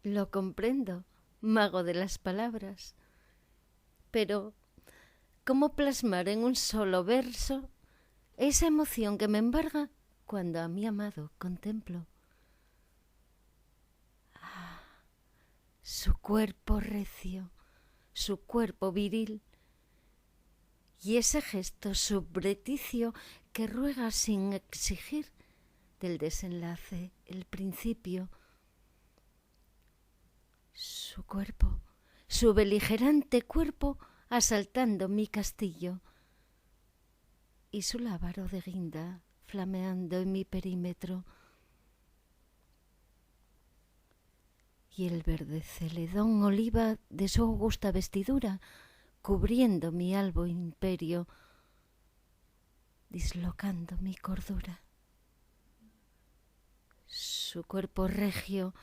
Lo comprendo, mago de las palabras. Pero, ¿cómo plasmar en un solo verso esa emoción que me embarga cuando a mi amado contemplo? Su cuerpo recio, su cuerpo viril y ese gesto subrepticio que ruega sin exigir del desenlace el principio. Su cuerpo, su beligerante cuerpo asaltando mi castillo y su lábaro de guinda flameando en mi perímetro. Y el verde celedón oliva de su augusta vestidura cubriendo mi albo imperio, dislocando mi cordura. Su cuerpo regio,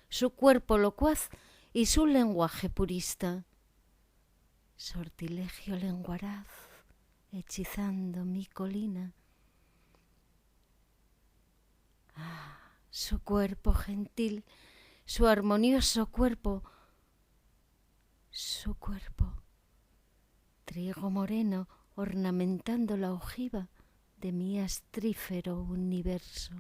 su cuerpo locuaz y su lenguaje purista, sortilegio lenguaraz hechizando mi colina. Su cuerpo gentil, su armonioso cuerpo, su cuerpo, trigo moreno ornamentando la ojiva de mi astrífero universo.